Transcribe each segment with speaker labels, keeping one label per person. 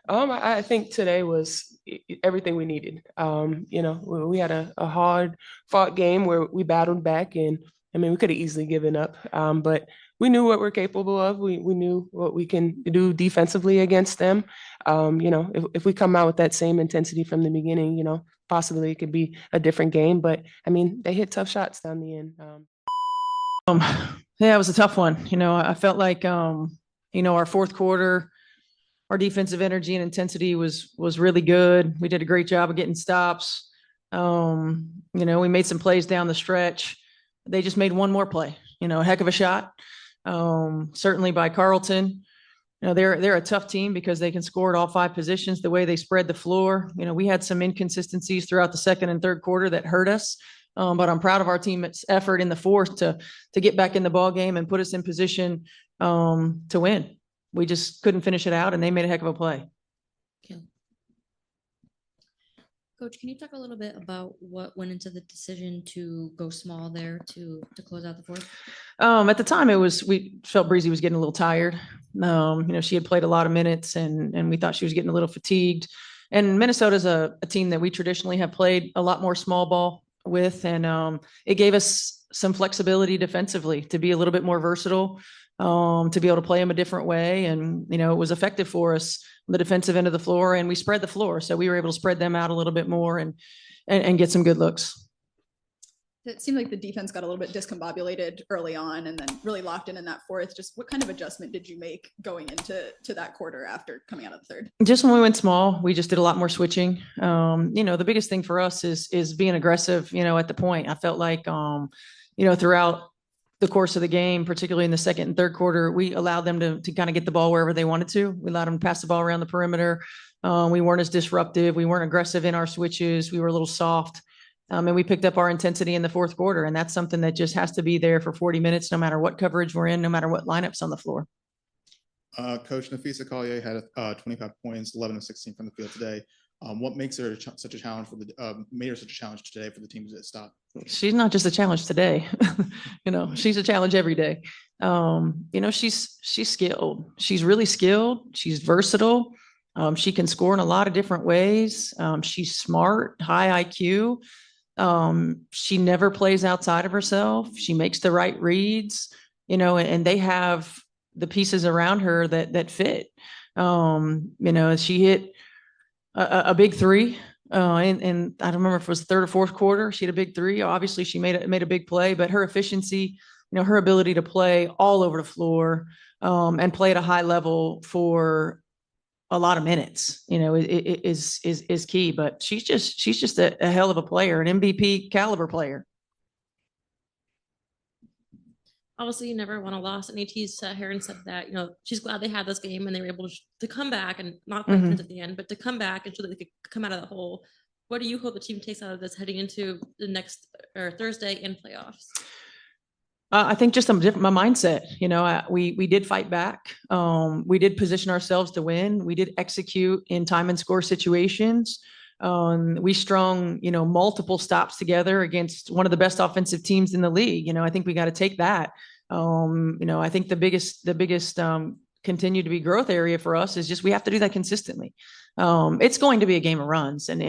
Speaker 1: I think today was everything we needed. We had a hard fought game where we battled back, and I mean, we could have easily given up, but we knew what we're capable of. We knew what we can do defensively against them. If we come out with that same intensity from the beginning, possibly it could be a different game. But I mean, they hit tough shots down the end.
Speaker 2: Um, yeah, it was a tough one. I felt like, our fourth quarter, our defensive energy and intensity was really good. We did a great job of getting stops. We made some plays down the stretch. They just made one more play, a heck of a shot. Certainly by Carlton. They're a tough team because they can score at all five positions the way they spread the floor. We had some inconsistencies throughout the second and third quarter that hurt us. But I'm proud of our team's effort in the fourth to get back in the ball game and put us in position to win. We just couldn't finish it out, and they made a heck of a play.
Speaker 3: Okay. Coach, can you talk a little bit about what went into the decision to go small there to close out the fourth?
Speaker 2: At the time, we felt Breezy was getting a little tired. She had played a lot of minutes, and we thought she was getting a little fatigued. And Minnesota's a team that we traditionally have played a lot more small ball with, and it gave us some flexibility defensively to be a little bit more versatile, to be able to play them a different way. And, it was effective for us on the defensive end of the floor, and we spread the floor. So we were able to spread them out a little bit more and get some good looks.
Speaker 4: It seemed like the defense got a little bit discombobulated early on and then really locked in that fourth. Just what kind of adjustment did you make going into that quarter after coming out of the third?
Speaker 2: Just when we went small, we just did a lot more switching. The biggest thing for us is being aggressive, at the point. I felt like, throughout the course of the game, particularly in the second and third quarter, we allowed them to kind of get the ball wherever they wanted to. We allowed them to pass the ball around the perimeter. We weren't as disruptive. We weren't aggressive in our switches. We were a little soft. And we picked up our intensity in the fourth quarter. And that's something that just has to be there for 40 minutes, no matter what coverage we're in, no matter what lineups on the floor.
Speaker 5: Coach Nafisa Collier had 25 points, 11 of 16 from the field today. What makes her such a challenge made her such a challenge today for the team to stop?
Speaker 2: She's not just a challenge today. She's a challenge every day. She's skilled. She's really skilled. She's versatile. She can score in a lot of different ways. She's smart, high IQ. She never plays outside of herself. She makes the right reads, and they have the pieces around her that fit. She hit a big three, and I don't remember if it was third or fourth quarter. She had a big three. Obviously, she made a big play, but her efficiency, her ability to play all over the floor, and play at a high level for a lot of minutes, is key. But she's just a hell of a player, an MVP caliber player.
Speaker 3: Obviously, you never want to lose. And AT sat here and said that, she's glad they had this game and they were able to come back and not quite at the end, but to come back and show that they could come out of the hole. What do you hope the team takes out of this heading into the next Thursday in playoffs?
Speaker 2: I think just my mindset. We did fight back. We did position ourselves to win. We did execute in time and score situations. We strung, multiple stops together against one of the best offensive teams in the league. I think we got to take that. I think the biggest continue to be growth area for us is just we have to do that consistently. It's going to be a game of runs, and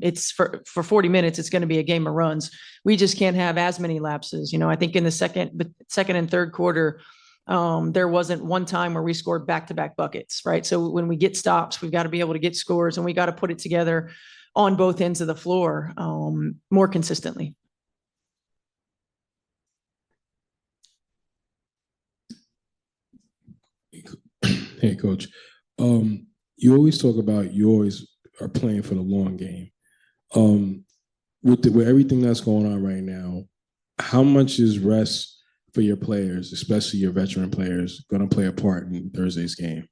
Speaker 2: it's for 40 minutes. It's going to be a game of runs. We just can't have as many lapses. I think in the second and third quarter, there wasn't one time where we scored back-to-back buckets, right? So when we get stops, we've got to be able to get scores, and we got to put it together on both ends of the floor more consistently.
Speaker 6: Hey, Coach. You always talk about you always are playing for the long game. With everything that's going on right now, how much is rest for your players, especially your veteran players, going to play a part in Thursday's game?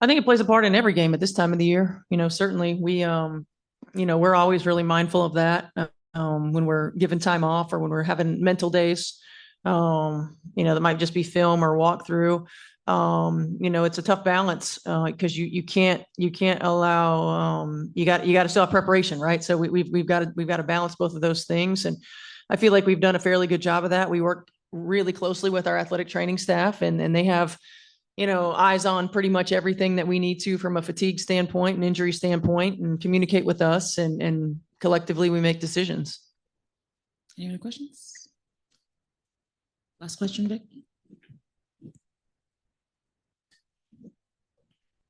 Speaker 2: I think it plays a part in every game at this time of the year. Certainly we're always really mindful of that when we're given time off or when we're having mental days. That might just be film or walkthrough. It's a tough balance because you can't allow you got to still have preparation, right? So we've got to balance both of those things, and I feel like we've done a fairly good job of that. We work really closely with our athletic training staff, and they have eyes on pretty much everything that we need to from a fatigue standpoint and injury standpoint, and communicate with us, and collectively we make decisions.
Speaker 7: Any other questions? Last question, Vic.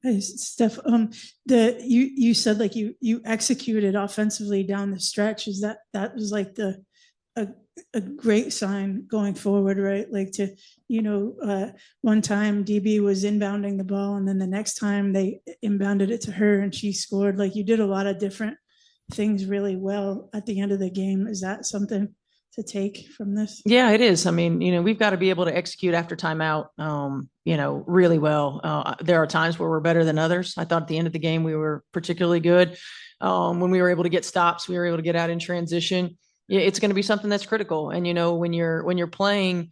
Speaker 8: Hey, Steph, you said like you executed offensively down the stretch. Is that was like a great sign going forward, right? Like one time DB was inbounding the ball, and then the next time they inbounded it to her and she scored. Like, you did a lot of different things really well at the end of the game. Is that something to take from this?
Speaker 2: Yeah, it is. I mean, we've got to be able to execute after timeout, really well. There are times where we're better than others. I thought at the end of the game, we were particularly good. When we were able to get stops, we were able to get out in transition. It's going to be something that's critical. And, when you're playing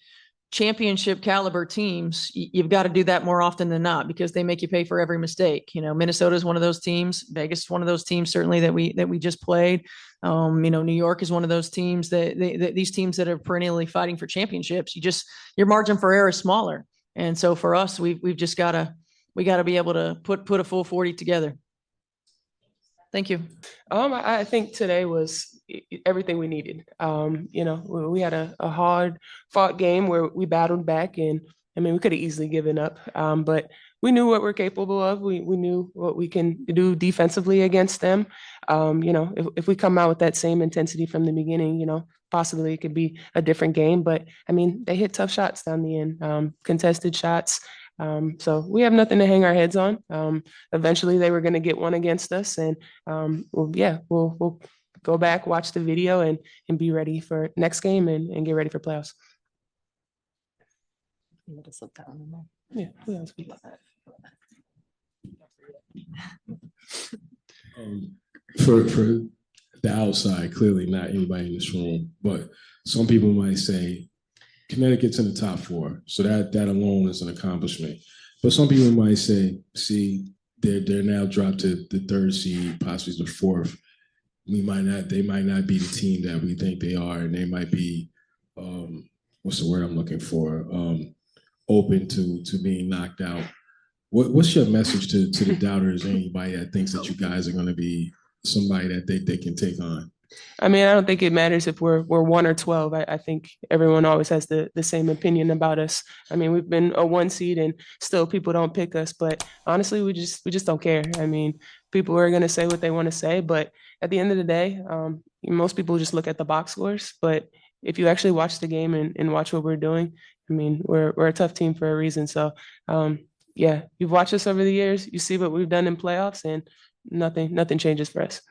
Speaker 2: championship caliber teams, you've got to do that more often than not, because they make you pay for every mistake. Minnesota is one of those teams. Vegas is one of those teams, certainly, that we just played. New York is one of those teams that these teams that are perennially fighting for championships. Your margin for error is smaller. And so for us, we've just got to be able to put a full 40 together. Thank you.
Speaker 1: I think today was everything we needed. We had a hard fought game where we battled back, and we could have easily given up. But we knew what we're capable of. We knew what we can do defensively against them. If we come out with that same intensity from the beginning, possibly it could be a different game. But they hit tough shots down the end, contested shots. So we have nothing to hang our heads on. Eventually they were going to get one against us, and we'll go back, watch the video, and be ready for next game and get ready for playoffs. Yeah. Who else?
Speaker 6: For the outside, clearly not anybody in this room, but some people might say Connecticut's in the top 4, so that alone is an accomplishment. But some people might say, see, they're now dropped to the 3rd seed, possibly the 4th. They might not be the team that we think they are, and they might be what's the word I'm looking for? Open to being knocked out. What's your message to the doubters, anybody that thinks that you guys are going to be somebody that they can take on?
Speaker 1: I don't think it matters if we're 1 or 12. I think everyone always has the same opinion about us. We've been a 1 seed and still people don't pick us, but honestly, we just don't care. People are going to say what they want to say, but at the end of the day, most people just look at the box scores. But if you actually watch the game and watch what we're doing, we're a tough team for a reason. So, you've watched us over the years. You see what we've done in playoffs, and nothing changes for us.